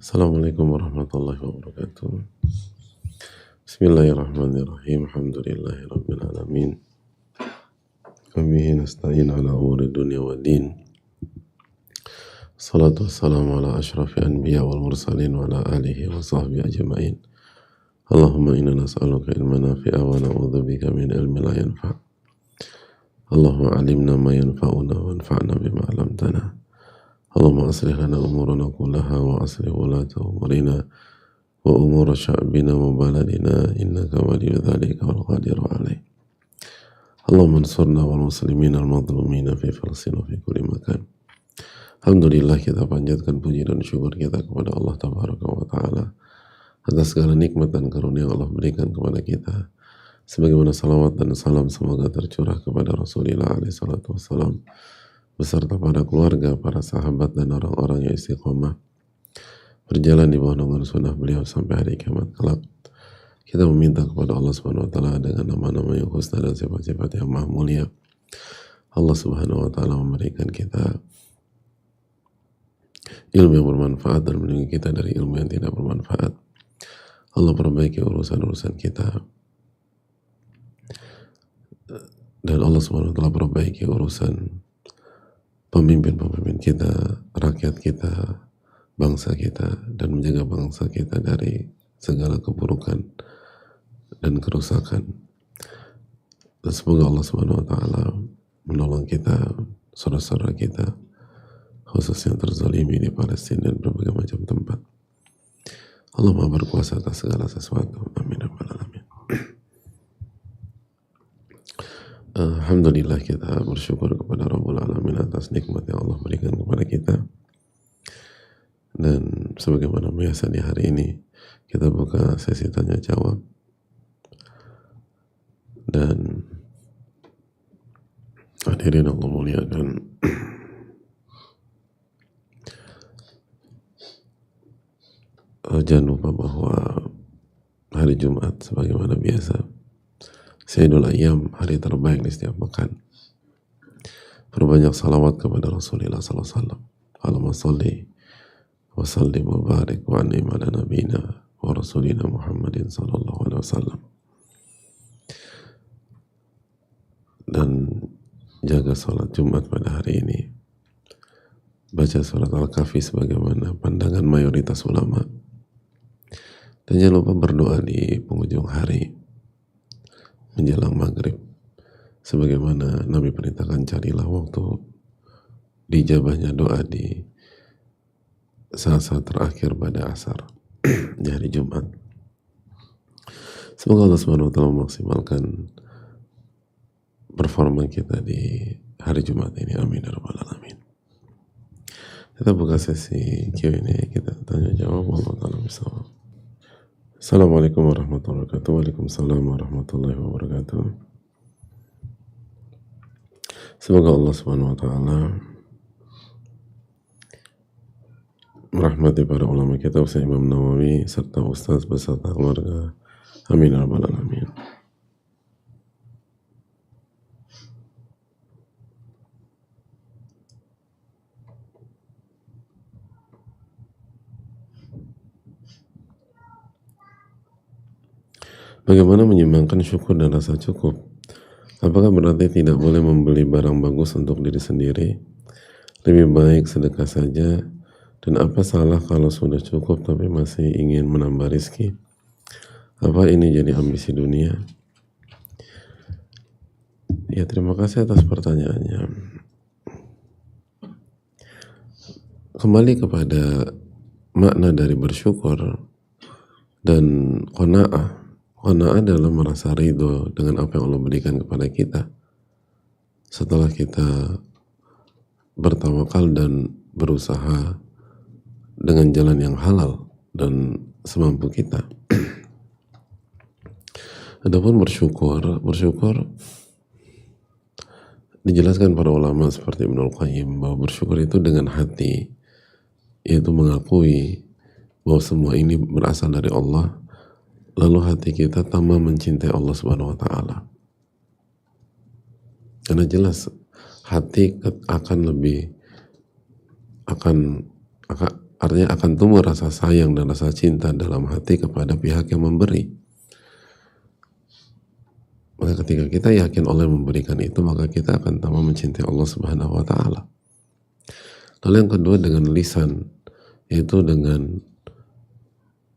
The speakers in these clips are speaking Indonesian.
Assalamualaikum warahmatullahi wabarakatuh. Bismillahirrahmanirrahim. Alhamdulillahi rabbil alamin. Wa bihi nasta'in ala umuri dunya waddin. Salatu wassalamu ala asyrafil anbiya wal mursalin wa ala alihi wa sahbihi ajma'in. Allahumma inna nas'aluka ilman nafi'a wa na'udzubika min ilmin la yanfa'. Allahumma 'allimna ma yanfa'una wanfa'na bima 'allamtana. Allahumma aslih lana umurana kullaha wa aslih ulata umurina wa umura sya'bina wa baladina innaka waliyyu dzalika wal qadiru alaih. Allahumma ansurna wal muslimin al madhlumina fi Filastin wa fi kulli makan. Alhamdulillah, kita panjatkan puji dan syukur kita kepada Allah Tabaraka wa Ta'ala atas segala nikmat dan karunia Allah berikan kepada kita. Sebagaimana salawat dan salam semoga tercurah kepada Rasulullah alaihi salatu wassalam beserta pada keluarga, para sahabat dan orang-orang yang istiqomah berjalan di bawah naungan sunnah beliau sampai hari kiamat kelak. Kita meminta kepada Allah Subhanahu wa taala dengan nama-nama yang husna dan sifat-sifat yang maha mulia. Allah Subhanahu wa taala memberikan kita ilmu yang bermanfaat dan melindungi kita dari ilmu yang tidak bermanfaat. Allah perbaiki urusan-urusan kita dan Allah Subhanahu wa taala perbaiki urusan pemimpin-pemimpin kita, rakyat kita, bangsa kita, dan menjaga bangsa kita dari segala keburukan dan kerusakan. Dan semoga Allah Subhanahu wa taala menolong kita, saudara-saudara kita, khususnya terzalimi di Palestina dan berbagai macam tempat. Allah Maha berkuasa atas segala sesuatu. Amin ya rabbal alamin. Alhamdulillah, kita bersyukur kepada Rabbul Alamin atas nikmat yang Allah berikan kepada kita. Dan sebagaimana biasa di hari ini kita buka sesi tanya jawab. Dan hadirin Allah muliakan, jangan lupa bahwa hari Jumat sebagaimana biasa Sayyidul Ayyam, hari terbaik di setiap pekan. Perbanyak salawat kepada Rasulullah sallallahu alaihi wasallam. Allahumma shalli wa sallim wa barik wa an'im ala nabiyina wa rasulina Muhammadin sallallahu alaihi wasallam. Dan jaga salat Jumat pada hari ini. Baca surat Al-Kahfi sebagaimana pandangan mayoritas ulama. Dan jangan lupa berdoa di penghujung hari menjelang maghrib, sebagaimana Nabi perintahkan, carilah waktu dijabahnya doa di saat-saat terakhir pada asar di hari Jumat. Semoga Allah SWT memaksimalkan performa kita di hari Jumat ini. Amin ya rabbal alamin. Kita buka sesi Q&A, kita tanya jawab. Allah ta'ala bisawab. Assalamualaikum warahmatullahi wabarakatuh. Waalaikumsalam warahmatullahi wabarakatuh. Semoga Allah Subhanahu wa taala merahmati para ulama kita, Ustaz Imam Nawawi serta ustaz beserta keluarga. Amin ya rabbal alamin. Bagaimana menyimbangkan syukur dan rasa cukup? Apakah berarti tidak boleh membeli barang bagus untuk diri sendiri? Lebih baik sedekah saja? Dan apa salah kalau sudah cukup tapi masih ingin menambah rezeki? Apa ini jadi ambisi dunia? Ya, terima kasih atas pertanyaannya. Kembali kepada makna dari bersyukur dan qanaah. Qanaah adalah merasa ridho dengan apa yang Allah berikan kepada kita setelah kita bertawakal dan berusaha dengan jalan yang halal dan semampu kita. Adapun bersyukur dijelaskan para ulama seperti Ibnul Qayyim bahwa bersyukur itu dengan hati, yaitu mengakui bahwa semua ini berasal dari Allah. Lalu hati kita tambah mencintai Allah Subhanahu wa taala. Karena jelas hati akan artinya akan tumbuh rasa sayang dan rasa cinta dalam hati kepada pihak yang memberi. Maka ketika kita yakin Allah yang memberikan itu, maka kita akan tambah mencintai Allah Subhanahu wa Ta'ala. Lalu yang kedua dengan lisan, yaitu dengan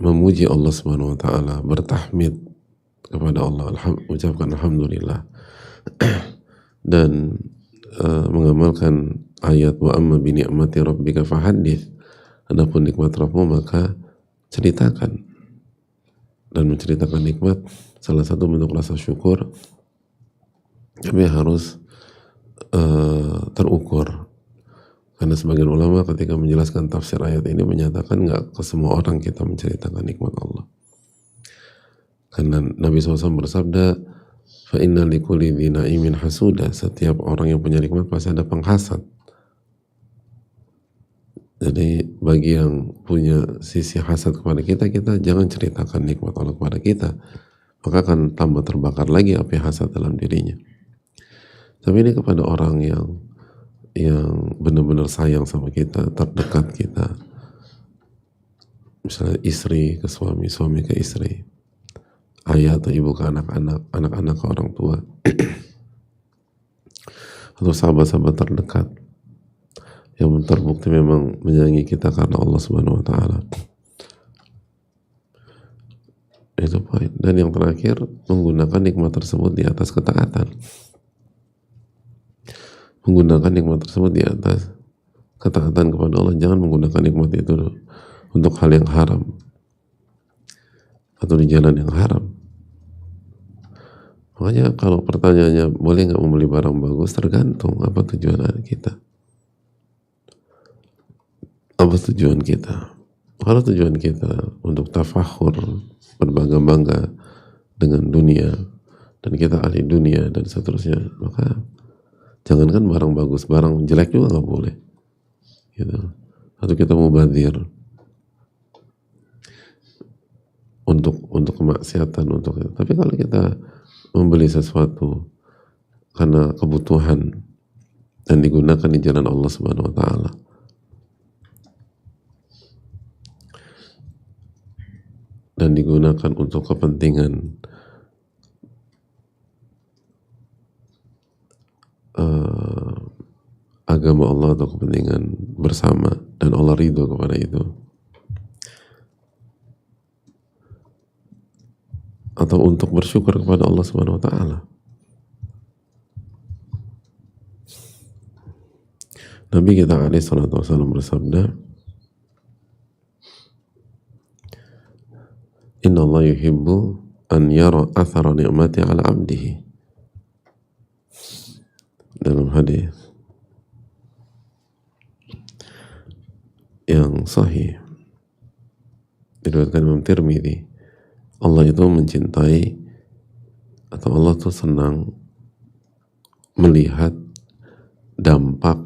memuji Allah Subhanahu wa Ta'ala, bertahmid kepada Allah, ucapkan alhamdulillah, dan mengamalkan ayat wa amma bi ni'mati rabbika fahaddits. Adapun nikmat Rabbmu maka ceritakan. Dan menceritakan nikmat salah satu bentuk rasa syukur, tapi harus terukur. Karena sebagian ulama ketika menjelaskan tafsir ayat ini menyatakan nggak ke semua orang kita menceritakan nikmat Allah. Karena Nabi SAW bersabda, fa inna likulli dzi na'imin hasuda, setiap orang yang punya nikmat pasti ada penghasad. Jadi bagi yang punya sisi hasad kepada kita, kita jangan ceritakan nikmat Allah kepada kita, maka akan tambah terbakar lagi api hasad dalam dirinya. Tapi ini kepada orang yang benar-benar sayang sama kita, terdekat kita, misalnya istri ke suami, suami ke istri, ayah atau ibu ke anak-anak, anak-anak ke orang tua, atau sahabat-sahabat terdekat yang terbukti memang menyayangi kita karena Allah Subhanahu wa Ta'ala. Itu poin. Dan yang terakhir, menggunakan nikmat tersebut di atas ketaatan. Menggunakan nikmat tersebut di atas ketaatan kepada Allah. Jangan menggunakan nikmat itu untuk hal yang haram atau di jalan yang haram. Makanya kalau pertanyaannya boleh nggak membeli barang bagus, tergantung apa tujuan kita. Apa tujuan kita? Kalau tujuan kita untuk tafakhur, berbangga-bangga dengan dunia, dan kita ahli dunia dan seterusnya, maka jangankan barang bagus, barang jelek juga nggak boleh. Gitu. Atau kita mubadzir untuk kemaksiatan, untuk itu. Tapi kalau kita membeli sesuatu karena kebutuhan dan digunakan di jalan Allah Subhanahu wa Ta'ala, dan digunakan untuk kepentingan agama Allah atau kepentingan bersama dan Allah ridho kepada itu, atau untuk bersyukur kepada Allah Subhanahu wa Ta'ala. Nabi kita alaihi salatu wasallam bersabda, inna Allah yuhibbu an yara athara ni'mati ala abdihi. Dalam hadis yang sahih diriwayatkan Imam Tirmidzi, Allah itu mencintai, atau Allah itu senang melihat dampak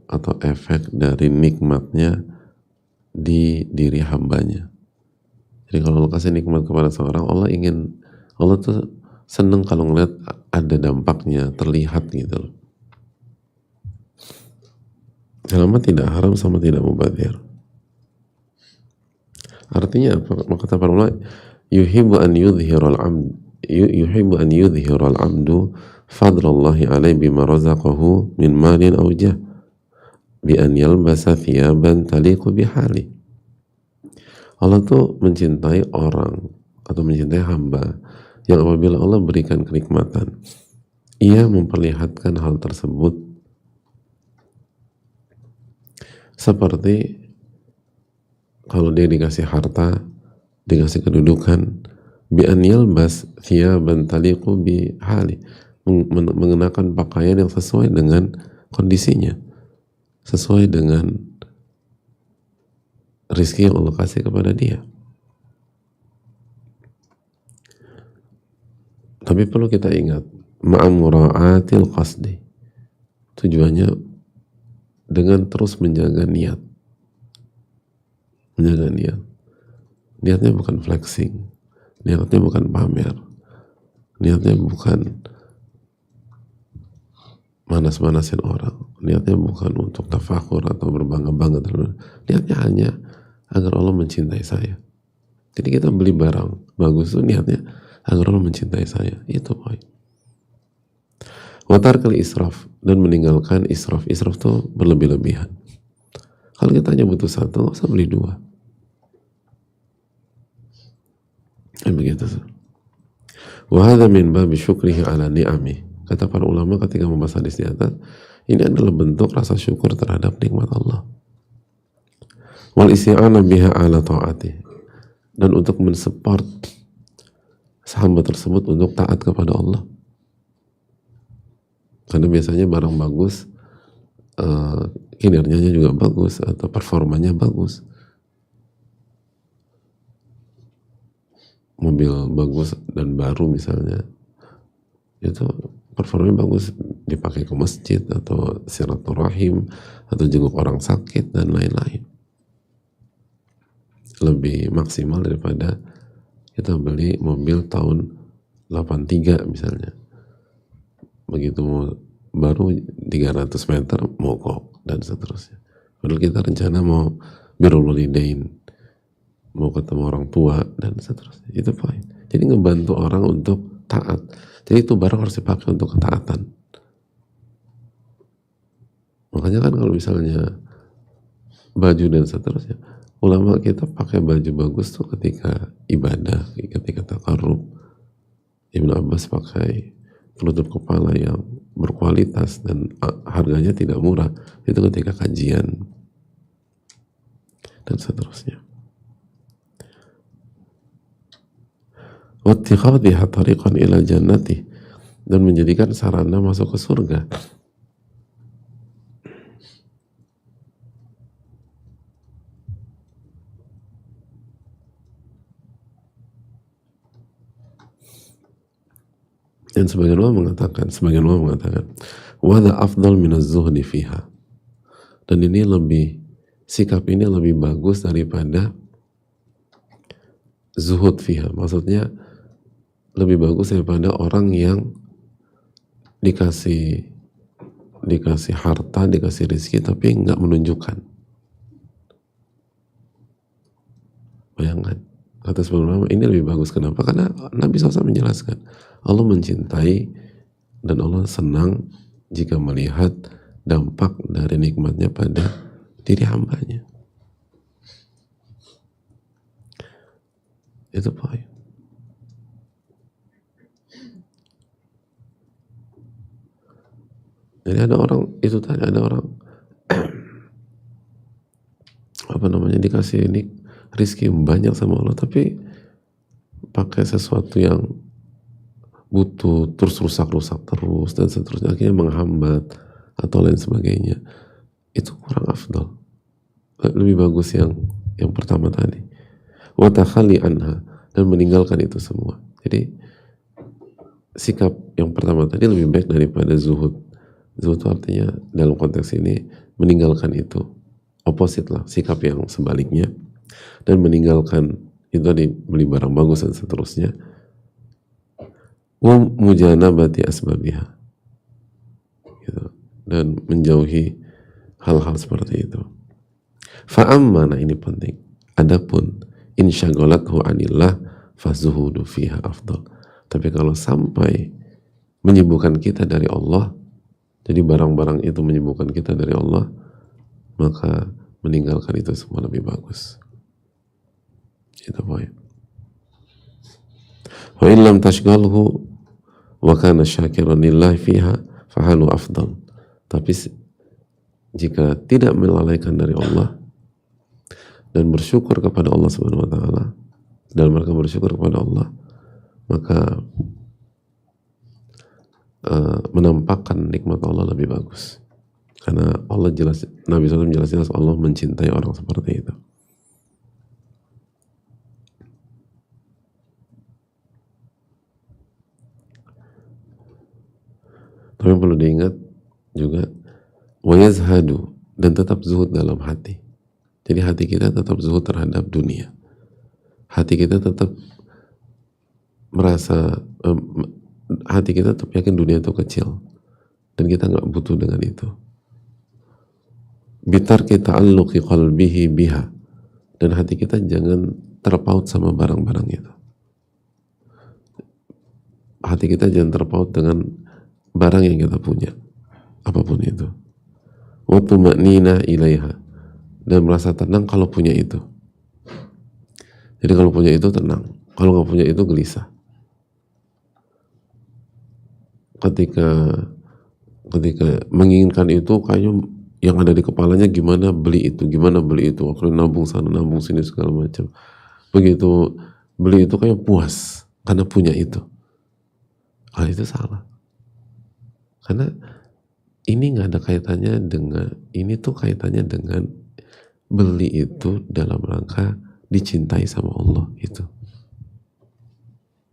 atau efek dari nikmatnya di diri hambanya. Jadi kalau Allah kasih nikmat kepada seorang, Allah tuh seneng kalau ngeliat ada dampaknya, terlihat gitu loh. Selama tidak haram sama tidak mubadzir. Artinya apa? Maka kata para ulama, yuhibbu an yudhiral abdu fadlallahi alaihi bima razaqahu min malin aw jah bi an yalbasa thiyaban taliqu bihali. Allah tuh mencintai orang atau mencintai hamba yang apabila Allah berikan kenikmatan, ia memperlihatkan hal tersebut seperti kalau dia dikasih harta, dikasih kedudukan, bi an yalbas thiyaban taliqu bihali, mengenakan pakaian yang sesuai dengan kondisinya, sesuai dengan rizki yang Allah kasih kepada dia. Tapi perlu kita ingat, ma'amura'atil qasdi, tujuannya dengan terus menjaga niat. Menjaga niat. Niatnya bukan flexing, niatnya bukan pamer, niatnya bukan manas-manasin orang, niatnya bukan untuk tafakur atau berbangga-bangga terus. Niatnya hanya agar Allah mencintai saya. Jadi kita beli barang bagus itu niatnya agar Allah mencintai saya. Itu poin. Wa tarkal israf, dan meninggalkan israf. Israf itu berlebih-lebihan. Kalau kita hanya butuh satu, nggak usah beli dua. Dan begitu. Wa hadza min babi syukrihi ala ni'ami. Kata para ulama ketika membahas hadis di atas, ini adalah bentuk rasa syukur terhadap nikmat Allah. Wal isti'anah biha ala ta'ati, dan untuk mensupport sahabat tersebut untuk taat kepada Allah. Karena biasanya barang bagus, kinerjanya juga bagus atau performanya bagus. Mobil bagus dan baru misalnya, itu performanya bagus, dipakai ke masjid atau silaturahim atau jenguk orang sakit dan lain-lain. Lebih maksimal daripada kita beli mobil tahun 83 misalnya. Begitu baru 300 meter mogok dan seterusnya. Padahal kita rencana mau birrul walidain, mau ketemu orang tua dan seterusnya. Itu poin. Jadi ngebantu orang untuk taat. Jadi itu barang harus dipakai untuk ketaatan. Makanya kan kalau misalnya baju dan seterusnya, ulama kita pakai baju bagus tuh ketika ibadah, ketika taqarrub. Ibnu Abbas pakai penutup kepala yang berkualitas dan harganya tidak murah, itu ketika kajian dan seterusnya. Wattikhadhiha tariqan ila jannati, dan menjadikan sarana masuk ke surga. Dan sebagian ulama mengatakan wada afdal minaz zuhdi fiha, dan ini lebih, sikap ini lebih bagus daripada zuhud fiha. Maksudnya lebih bagus daripada orang yang dikasih harta, dikasih rezeki tapi nggak menunjukkan. Bayangkan, kata sebelum ini lebih bagus. Kenapa? Karena Nabi SAW menjelaskan Allah mencintai dan Allah senang jika melihat dampak dari nikmatnya pada diri hambanya. Itu poin. Jadi ada orang, itu tadi ada orang dikasih ini rizki banyak sama Allah, tapi pakai sesuatu yang butuh terus rusak terus dan seterusnya, akhirnya menghambat atau lain sebagainya. Itu kurang afdal. Lebih bagus yang pertama tadi. Wa takhali anha, dan meninggalkan itu semua. Jadi sikap yang pertama tadi lebih baik daripada zuhud. Zuhud itu artinya dalam konteks ini meninggalkan itu. Opposite lah, sikap yang sebaliknya. Dan meninggalkan itu tadi, beli barang bagus dan seterusnya. Wa mujanabati asbabiha, gitu. Dan menjauhi hal-hal seperti itu. Fa'amma, nah ini penting, adapun insyaghalathu anillah fazuhudu fiha afdal. Tapi kalau sampai menyibukkan kita dari Allah, jadi barang-barang itu menyibukkan kita dari Allah, maka meninggalkan itu semua lebih bagus. Itu poin. Wa illam tashghalhu wa kana syakiran lillahi fiha fahalu afdal. Tapi jika tidak melalaikan dari Allah dan bersyukur kepada Allah Subhanahu wa taala, dan mereka bersyukur kepada Allah, maka menampakkan nikmat Allah lebih bagus. Karena Allah jelas, Nabi SAW jelas-jelas Allah mencintai orang seperti itu. Tapi perlu diingat juga, wa yazhadu, dan tetap zuhud dalam hati. Jadi hati kita tetap zuhud terhadap dunia. Hati kita tetap merasa, hati kita tetap yakin dunia itu kecil dan kita nggak butuh dengan itu. Bitar kita alluqi qalbihi biha, dan hati kita jangan terpaut sama barang-barang itu. Hati kita jangan terpaut dengan barang yang kita punya, apapun itu. Wa tuma'nina ilaiha, dan merasa tenang kalau punya itu. Jadi kalau punya itu tenang, kalau nggak punya itu gelisah. Ketika menginginkan itu, kayaknya yang ada di kepalanya gimana beli itu, waktu nabung sana nabung sini segala macam. Begitu beli itu kayak puas karena punya itu. Hal itu salah. Karena ini nggak ada kaitannya dengan, ini tuh kaitannya dengan beli itu dalam rangka dicintai sama Allah itu.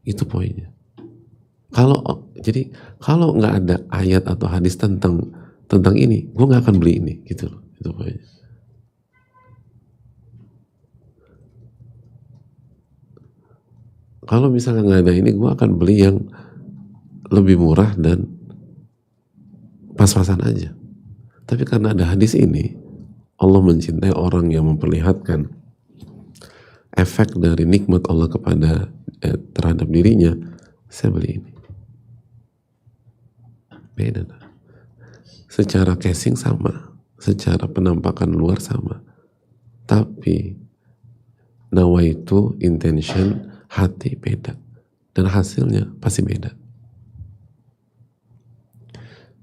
Itu poinnya. Jadi kalau nggak ada ayat atau hadis tentang ini, gue nggak akan beli ini, gitu loh. Itu poinnya. Kalau misalnya nggak ada ini, gue akan beli yang lebih murah dan pas-pasan aja. Tapi karena ada hadis ini, Allah mencintai orang yang memperlihatkan efek dari nikmat Allah terhadap dirinya. Saya beli ini. Beda. Secara casing sama, secara penampakan luar sama, tapi nawaitu, intention, hati beda, dan hasilnya pasti beda.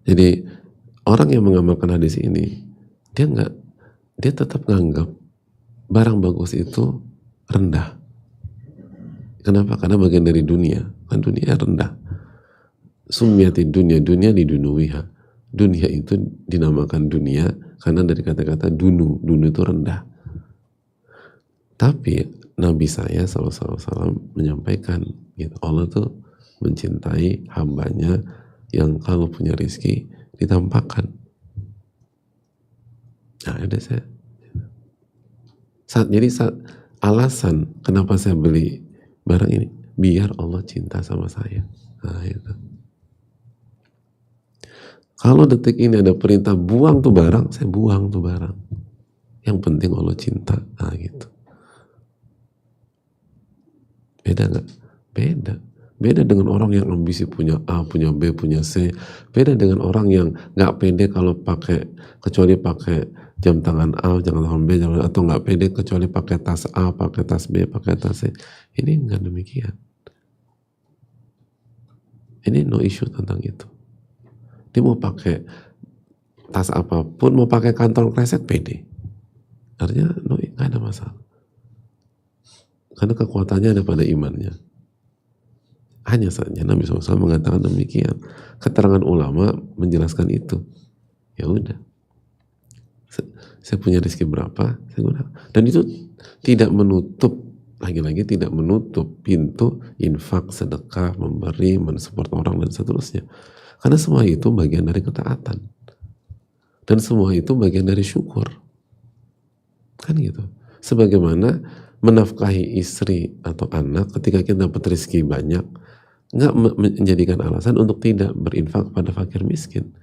Jadi orang yang mengamalkan hadis ini, dia tetap menganggap barang bagus itu rendah. Kenapa? Karena bagian dari dunia, kan dunia rendah. Sumiyati dunia didunuwiha. Dunia itu dinamakan dunia karena dari kata-kata dunu itu rendah. Tapi Nabi saya SAW menyampaikan, gitu, Allah tuh mencintai hambanya yang kalau punya rezeki ditampakkan. Nah, ada saya. Jadi alasan kenapa saya beli barang ini, biar Allah cinta sama saya. Nah, itu. Kalau detik ini ada perintah buang tuh barang, saya buang tuh barang. Yang penting Allah cinta. Nah, gitu. Beda nggak? Beda. Beda dengan orang yang ambisi punya A, punya B, punya C. Beda dengan orang yang nggak pede kalau kecuali pakai jam tangan A, jam tangan B, atau nggak pede kecuali pakai tas A, pakai tas B, pakai tas C. Ini nggak demikian. Ini no issue tentang itu. Dia mau pakai tas apapun, mau pakai kantong kresek, pede. Artinya nggak ada masalah. Karena kekuatannya ada pada imannya. Hanya saja Nabi SAW mengatakan demikian. Keterangan ulama menjelaskan itu. Ya udah. Saya punya rezeki berapa, saya gunakan. Dan itu tidak menutup, lagi-lagi tidak menutup pintu infak, sedekah, memberi, mensupport orang, dan seterusnya. Karena semua itu bagian dari ketaatan. Dan semua itu bagian dari syukur. Kan gitu. Sebagaimana menafkahi istri atau anak ketika kita dapat rezeki banyak, nggak menjadikan alasan untuk tidak berinfak kepada fakir miskin.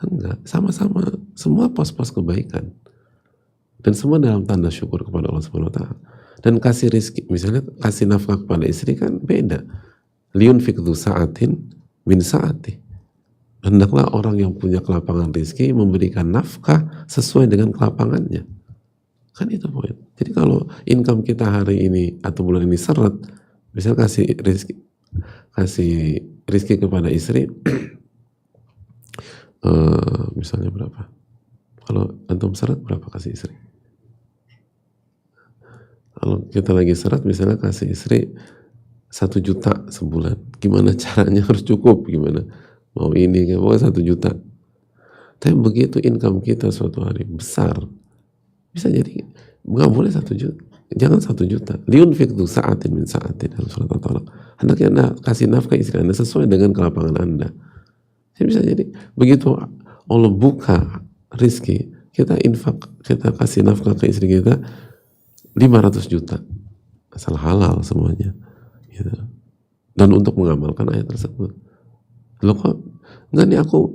Enggak, sama-sama semua pos-pos kebaikan dan semua dalam tanda syukur kepada Allah Subhanahu wa taala. Dan kasih rezeki, misalnya kasih nafkah kepada istri kan beda. Liyunfik dzu sa'atin min sa'ati. Hendaklah orang yang punya kelapangan rezeki memberikan nafkah sesuai dengan kelapangannya. Kan itu poin. Jadi kalau income kita hari ini atau bulan ini seret, misalnya kasih rezeki kepada istri misalnya berapa? Kalau antum seret berapa kasih istri? Kalau kita lagi seret misalnya kasih istri 1 juta sebulan, gimana caranya harus cukup, gimana mau ini, pokoknya 1 juta. Tapi begitu income kita suatu hari besar, bisa jadi nggak boleh 1 juta, jangan 1 juta. Liyunfik dzu sa'atin min sa'atin, dalam surat At-Talaq. Hendaknya Anda kasih nafkah istri Anda sesuai dengan kelapangan Anda. Jadi bisa jadi begitu Allah buka rizki, kita infak, kita kasih nafkah ke istri kita 500 juta, asal halal semuanya, gitu. Dan untuk mengamalkan ayat tersebut, loh kok enggak nih, aku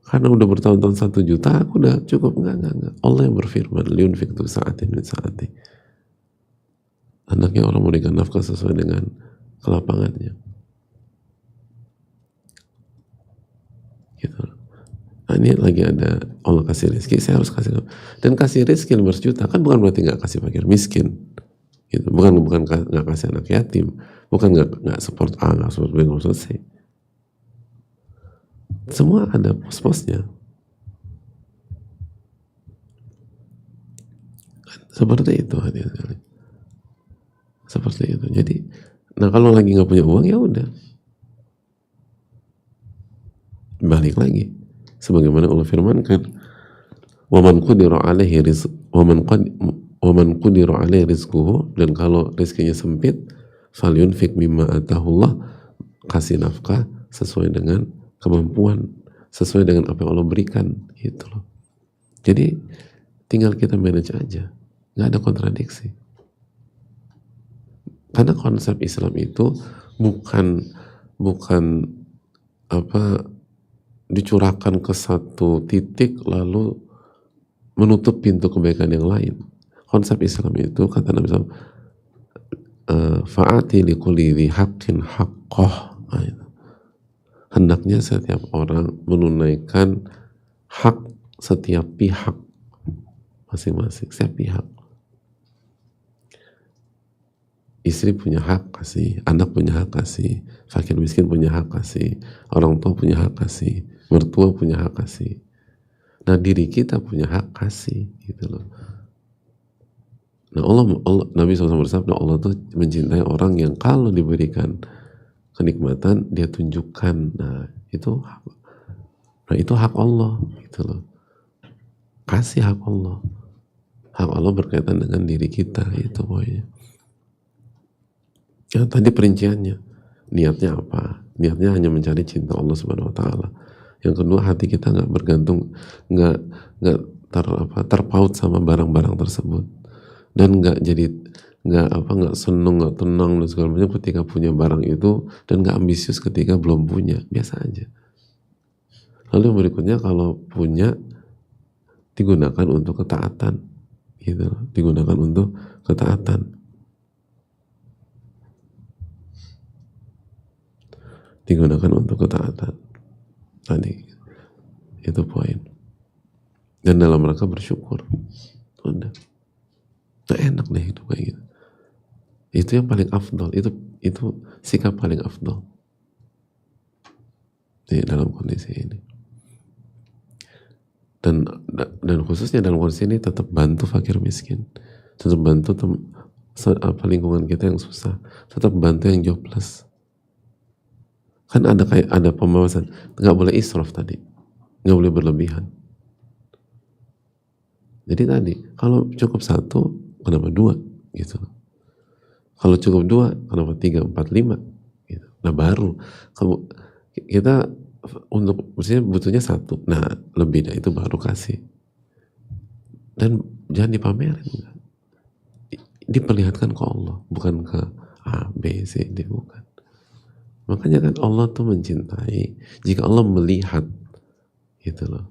karena udah bertahun-tahun 1 juta aku udah cukup, enggak. Allah yang berfirman, liyunfik dzu sa'atin min sa'ati. hendaknya orang memberikan nafkah sesuai dengan kelapangannya. Gitu. Nah, ini lagi ada Allah kasih rezeki, saya harus kasih. Dan kasih rezeki 500 juta kan bukan berarti nggak kasih fakir miskin. Gitu. Bukan nggak kasih anak yatim, bukan nggak support A, nggak support B, nggak support C. Semua ada pos-posnya. Seperti itu hati-hati. Seperti itu. Jadi, nah kalau lagi nggak punya uang ya udah, balik lagi. Sebagaimana Allah firmankan, waman qudira alaihi rizquhu, dan kalau rezekinya sempit, falyunfik mimma atahullah, kasih nafkah sesuai dengan kemampuan, sesuai dengan apa yang Allah berikan, gitu loh. Jadi tinggal kita manage aja, nggak ada kontradiksi. Karena konsep Islam itu bukan dicurahkan ke satu titik lalu menutup pintu kebaikan yang lain. Konsep Islam itu, kata Nabi SAW, fa'ati likulli dhi haqqin haqqah. Hendaknya setiap orang menunaikan hak setiap pihak masing-masing, setiap pihak. Istri punya hak kasih, anak punya hak kasih, fakir miskin punya hak kasih, orang tua punya hak kasih, mertua punya hak kasih. Nah, diri kita punya hak kasih, gitu loh. Nah, Nabi SAW bersabda, Allah tuh mencintai orang yang kalau diberikan kenikmatan dia tunjukkan. Nah, itu hak Allah, gitu loh. Kasih hak Allah. Hak Allah berkaitan dengan diri kita, itu pokoknya. Ya, tadi perinciannya, niatnya apa? Niatnya hanya mencari cinta Allah Subhanahu Wa Taala. Yang kedua, hati kita nggak bergantung, nggak terpaut sama barang-barang tersebut, dan nggak seneng, nggak tenang dan segala macam ketika punya barang itu, dan nggak ambisius ketika belum punya, biasa aja. Lalu yang berikutnya, kalau punya digunakan untuk ketaatan, gitu, digunakan untuk ketaatan. Digunakan untuk ketaatan. Tadi itu poin. Dan dalam rangka bersyukur. Udah. Nah, enak deh hidup kayak gitu. Itu yang paling afdol. Itu sikap paling afdol di dalam kondisi ini. Dan khususnya dalam kondisi ini tetap bantu fakir miskin. Tetap bantu lingkungan kita yang susah. Tetap bantu yang jobless. Kan ada pembahasan, nggak boleh israf tadi, nggak boleh berlebihan. Jadi tadi, kalau cukup satu, kenapa dua, gitu. Kalau cukup dua, kenapa 3, 4, 5, gitu. Nah baru, kita untuk maksudnya butuhnya satu, nah lebih dari itu baru kasih. Dan jangan dipamerin, diperlihatkan ke Allah, bukan ke A, B, C, D, bukan. Makanya kan Allah tuh mencintai jika Allah melihat, gitu loh.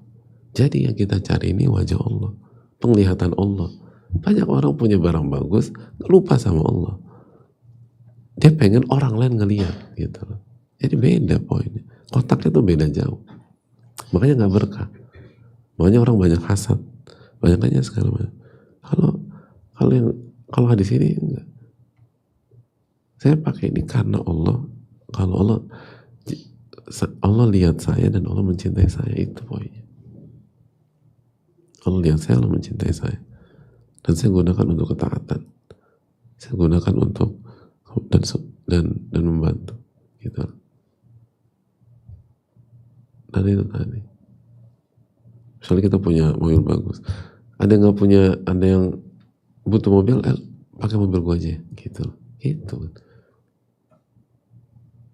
Jadi yang kita cari ini wajah Allah, penglihatan Allah. Banyak orang punya barang bagus, lupa sama Allah. Dia pengen orang lain ngelihat, gitu loh. Jadi beda poinnya. Kotaknya tuh beda jauh. Makanya nggak berkah. Makanya orang banyak hasad, banyak aja segala macam. Kalau hadis ini enggak. Saya pakai ini karena Allah. Kalau Allah lihat saya dan Allah mencintai saya, itu poinnya. Allah lihat saya, Allah mencintai saya, dan saya gunakan untuk ketaatan, saya gunakan untuk dan membantu, gitu. Dan itu tadi, misalnya kita punya mobil bagus, ada yang nggak punya, ada yang butuh mobil, pakai mobil gua aja, gitu.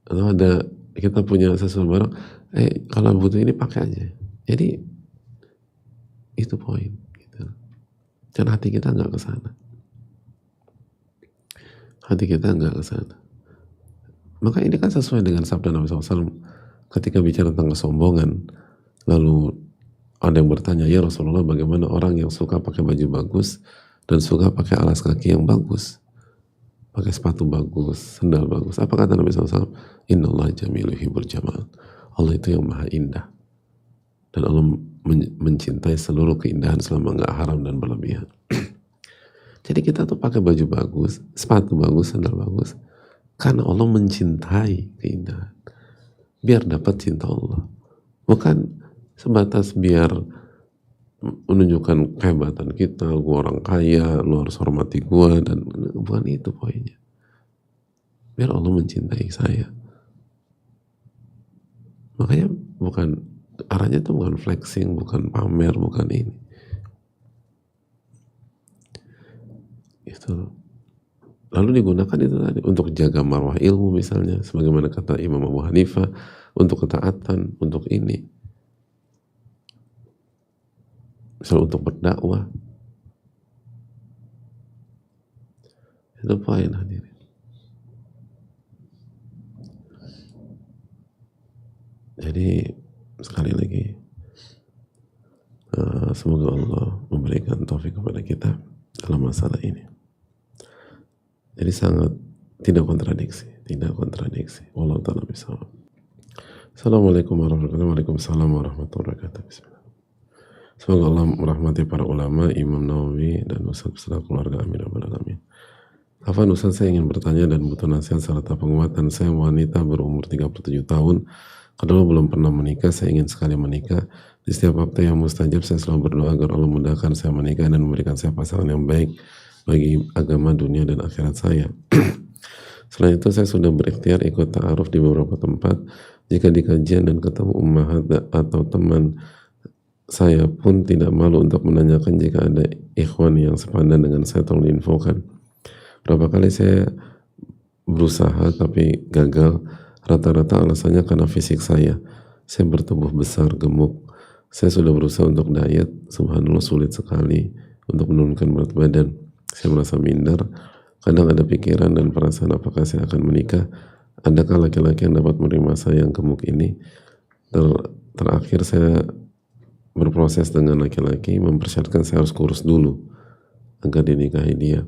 Atau kita punya sesuatu barang, kalau butuh ini pakai aja. Jadi itu poin, gitu. Dan hati kita nggak ke sana. Hati kita nggak ke sana. Maka ini kan sesuai dengan sabda Nabi SAW ketika bicara tentang kesombongan. Lalu ada yang bertanya, ya Rasulullah, bagaimana orang yang suka pakai baju bagus dan suka pakai alas kaki yang bagus? pakai sepatu bagus, sendal bagus. Apa kata Nabi SAW? Innallaha jamilun yuhibbul jamal. Allah itu yang maha indah. Dan Allah mencintai seluruh keindahan selama nggak haram dan berlebihan. Jadi kita tuh pakai baju bagus, sepatu bagus, sandal bagus, karena Allah mencintai keindahan. Biar dapat cinta Allah. Bukan sebatas biar menunjukkan kehebatan kita, gua orang kaya, lu harus hormati gua, dan bukan itu poinnya. Biar Allah mencintai saya. Makanya bukan, arahnya itu bukan flexing, bukan pamer, bukan ini. Itu. Lalu digunakan itu tadi untuk jaga marwah ilmu misalnya, sebagaimana kata Imam Abu Hanifah, untuk ketaatan, untuk ini. Misal untuk berdakwah. Itu poin hadirin. Jadi sekali lagi semoga Allah memberikan taufik kepada kita dalam masalah ini. Jadi sangat tidak kontradiksi. Wallahu ta'ala bishawab. Assalamualaikum warahmatullahi wabarakatuh. Bismillah. Semoga Allah merahmati para ulama, Imam Nawawi, dan Ustaz beserta keluarga. Amin ya rabbal alamin. Afwan Ustaz, saya ingin bertanya dan butuh nasihat serta penguatan. Saya wanita berumur 37 tahun. Kedua belum pernah menikah, saya ingin sekali menikah. Di setiap waktu yang mustajab saya selalu berdoa agar Allah mudahkan saya menikah dan memberikan saya pasangan yang baik bagi agama, dunia, dan akhirat saya. Selain itu saya sudah berikhtiar ikut ta'aruf di beberapa tempat. Jika di kajian dan ketemu ummahat atau teman, saya pun tidak malu untuk menanyakan jika ada ikhwan yang sepadan dengan saya, tolong diinfokan. Berapa kali saya berusaha tapi gagal. Rata-rata alasannya karena fisik saya bertubuh besar, gemuk. Saya sudah berusaha untuk diet, subhanallah sulit sekali untuk menurunkan berat badan. Saya merasa minder, kadang ada pikiran dan perasaan apakah saya akan menikah. Adakah laki-laki yang dapat menerima saya yang gemuk ini? Terakhir saya berproses dengan laki-laki, mempersyaratkan saya harus kurus dulu agar dinikahi dia.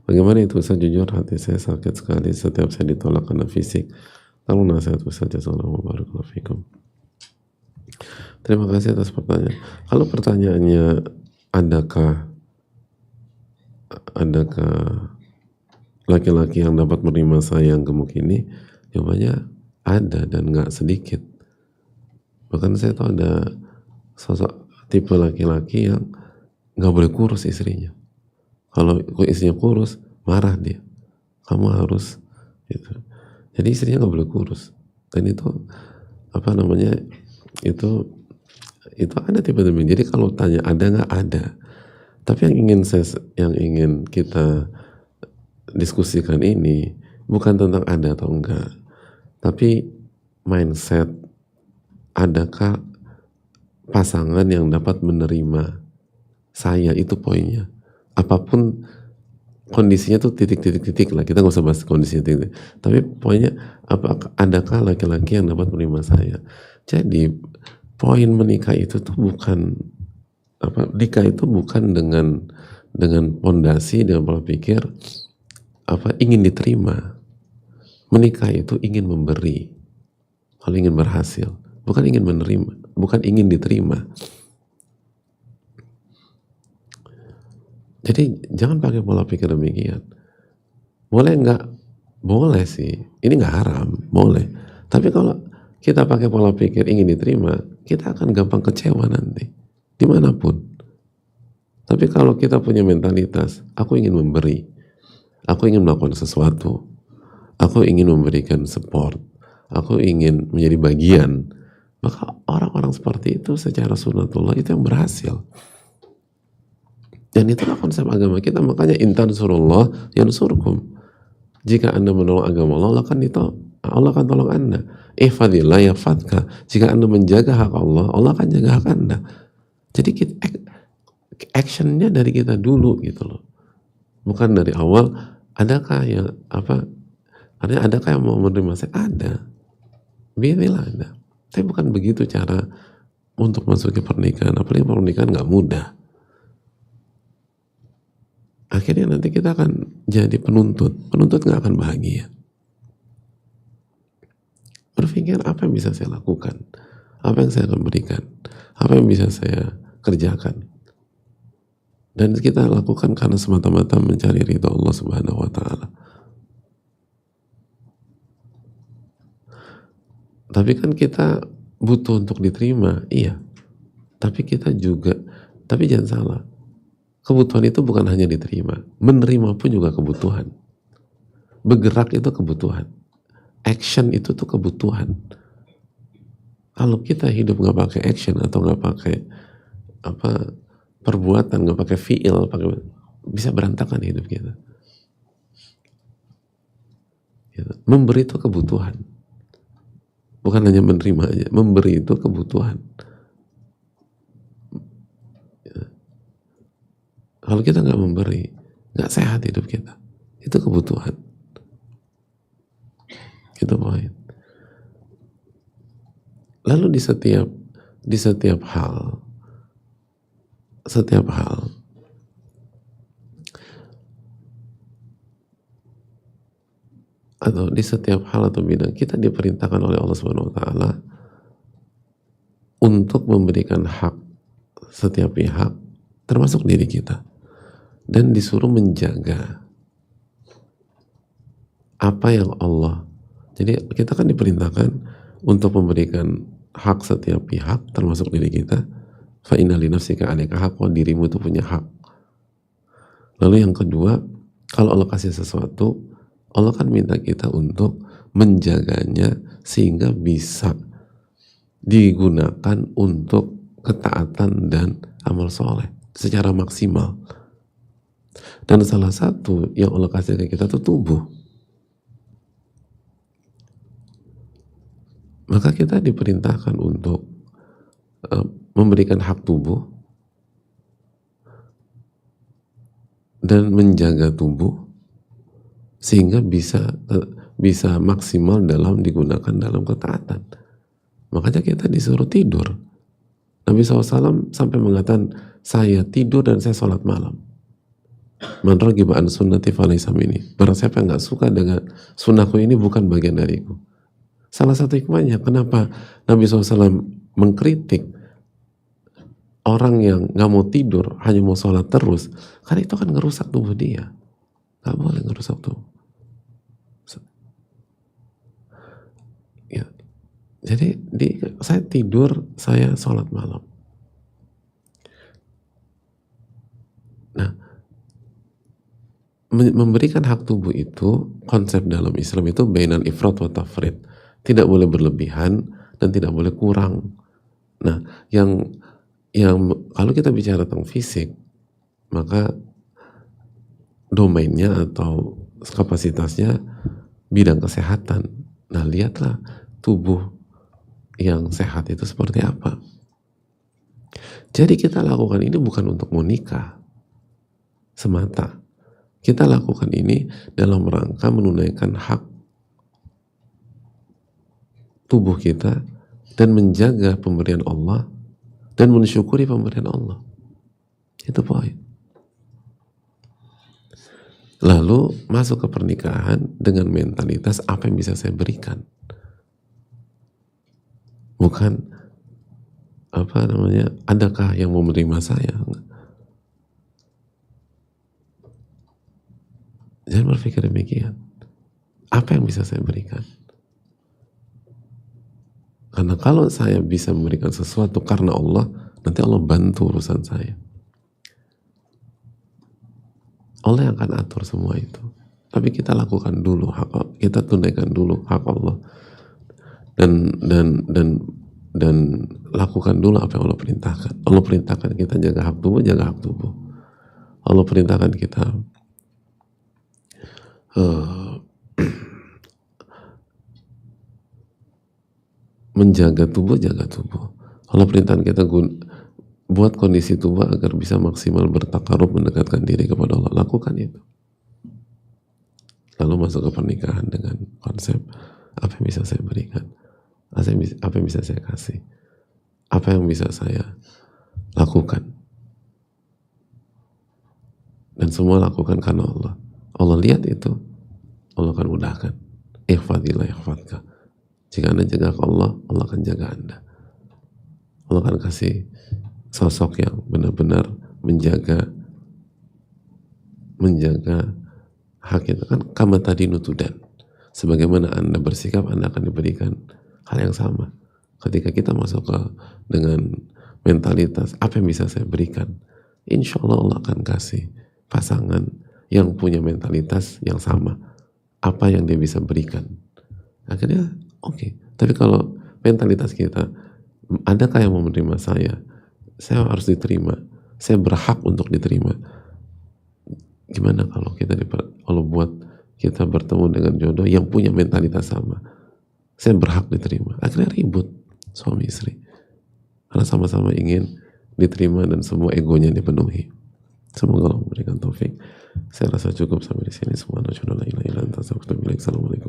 Bagaimana itu? Saya jujur hati saya sakit sekali setiap saya ditolak karena fisik. Tolong nasihat Ustaz, jazakallahu barakallahu fikum. Terima kasih atas pertanyaan. Kalau pertanyaannya adakah laki-laki yang dapat menerima saya yang gemuk ini, jawabannya ada dan nggak sedikit. Bahkan saya tahu ada sosok tipe laki-laki yang nggak boleh kurus istrinya. Kalau istrinya kurus, marah dia. Kamu harus gitu. Jadi istrinya nggak boleh kurus. Dan itu itu ada tipe demi. Jadi kalau tanya ada nggak, ada. Tapi yang ingin kita diskusikan ini bukan tentang ada atau enggak, tapi mindset. Adakah pasangan yang dapat menerima saya, itu poinnya. Apapun kondisinya tuh titik lah, kita nggak usah bahas kondisinya titik. Tapi poinnya adakah laki-laki yang dapat menerima saya. Jadi poin menikah itu tuh bukan nikah itu bukan dengan pondasi, dengan pola pikir ingin diterima. Menikah itu ingin memberi, kalau ingin berhasil, bukan ingin menerima, bukan ingin diterima. Jadi jangan pakai pola pikir demikian. Boleh nggak? Boleh sih. Ini nggak haram, boleh. Tapi kalau kita pakai pola pikir ingin diterima, kita akan gampang kecewa nanti, dimanapun. Tapi kalau kita punya mentalitas, aku ingin memberi, aku ingin melakukan sesuatu, aku ingin memberikan support, aku ingin menjadi bagian, maka orang-orang seperti itu secara sunnatullah itu yang berhasil. Dan itulah konsep agama kita. Makanya intan surullah yansurkum. Jika anda menolong agama Allah, Allah akan tolong anda. Ihfadillah yahfadka. Jika anda menjaga hak Allah, Allah akan jaga hak anda. Jadi actionnya dari kita dulu gitu loh. Bukan dari awal. Adakah yang adakah yang mau menerima saya? Ada. Biarlah ada. Tapi bukan begitu cara untuk masuk ke pernikahan. Apalagi pernikahan nggak mudah. akhirnya nanti kita akan jadi penuntut nggak akan bahagia. Berpikir apa yang bisa saya lakukan, apa yang saya akan berikan, apa yang bisa saya kerjakan, dan kita lakukan karena semata-mata mencari ridho Allah Subhanahu wa Ta'ala. Tapi kan kita butuh untuk diterima, iya. Tapi jangan salah, kebutuhan itu bukan hanya diterima, menerima pun juga kebutuhan. Bergerak itu kebutuhan, action itu tuh kebutuhan. Kalau kita hidup nggak pakai action atau nggak pakai perbuatan, nggak pakai fiil, bisa berantakan hidup kita. Memberi itu kebutuhan, bukan hanya menerima aja. Memberi itu kebutuhan. Kalau kita nggak memberi, nggak sehat hidup kita. Itu kebutuhan. Itu poin. Lalu di setiap hal atau bidang kita diperintahkan oleh Allah Subhanahu wa Ta'ala untuk memberikan hak setiap pihak, termasuk diri kita, dan disuruh menjaga apa yang Allah. Jadi kita kan diperintahkan untuk memberikan hak setiap pihak, termasuk diri kita. Fa inna li nafsika 'alaika haqqan, dirimu itu punya hak. Lalu yang kedua, kalau Allah kasih sesuatu, Allah kan minta kita untuk menjaganya sehingga bisa digunakan untuk ketaatan dan amal soleh secara maksimal. Dan salah satu yang Allah kasih ke kita itu tubuh. Maka kita diperintahkan untuk memberikan hak tubuh dan menjaga tubuh sehingga bisa maksimal dalam digunakan dalam ketaatan. Makanya kita disuruh tidur. Nabi SAW sampai mengatakan, saya tidur dan saya sholat malam. Man raghiba an sunnati falaysa minni. Barang siapa yang gak suka dengan sunnahku ini bukan bagian dariku. Salah satu hikmahnya kenapa Nabi SAW mengkritik orang yang gak mau tidur, hanya mau sholat terus, karena itu kan ngerusak tubuh dia. Gak boleh ngerusak tubuh. Ya. Jadi saya tidur, saya sholat malam. Nah, memberikan hak tubuh itu, konsep dalam Islam itu bainal ifrat wa tafrid. Tidak boleh berlebihan dan tidak boleh kurang. Nah, yang kalau kita bicara tentang fisik, maka domainnya atau kapasitasnya bidang kesehatan. Nah, lihatlah tubuh yang sehat itu seperti apa. Jadi kita lakukan ini bukan untuk mau nikah semata. Kita lakukan ini dalam rangka menunaikan hak tubuh kita dan menjaga pemberian Allah dan mensyukuri pemberian Allah. Itu poin. Lalu masuk ke pernikahan dengan mentalitas apa yang bisa saya berikan. Bukan adakah yang mau menerima saya? Jangan berpikir demikian. Apa yang bisa saya berikan? Karena kalau saya bisa memberikan sesuatu karena Allah, nanti Allah bantu urusan saya. Allah yang akan atur semua itu. Tapi kita lakukan dulu kita tunaikan dulu hak Allah. Dan lakukan dulu apa yang Allah perintahkan. Allah perintahkan kita jaga hak tubuh. Allah perintahkan kita menjaga tubuh, jaga tubuh. Allah perintahkan kita buat kondisi tubuh agar bisa maksimal bertakarub, mendekatkan diri kepada Allah. Lakukan itu. Lalu masuk ke pernikahan dengan konsep apa yang bisa saya berikan, apa yang bisa saya kasih, apa yang bisa saya lakukan. dan semua lakukan karena Allah. Allah lihat itu, Allah akan mudahkan. Ihfadillah yahfadka. Jika Anda jaga Allah, Allah akan jaga Anda. Allah akan kasih sosok yang benar-benar menjaga hak kita. Kan kama tadi nutudan. Sebagaimana Anda bersikap, Anda akan diberikan hal yang sama. Ketika kita masuk dengan mentalitas, apa yang bisa saya berikan? Insya Allah Allah akan kasih pasangan yang punya mentalitas yang sama. Apa yang dia bisa berikan? Akhirnya oke. Tapi kalau mentalitas kita, adakah yang mau menerima saya? Saya harus diterima. Saya berhak untuk diterima. Gimana kalau Allah buat kita bertemu dengan jodoh yang punya mentalitas sama? Saya berhak diterima. Akhirnya ribut suami istri. Karena sama-sama ingin diterima dan semua egonya dipenuhi. Semoga Allah memberikan taufik. Saya rasa cukup sampai di sini. Assalamualaikum.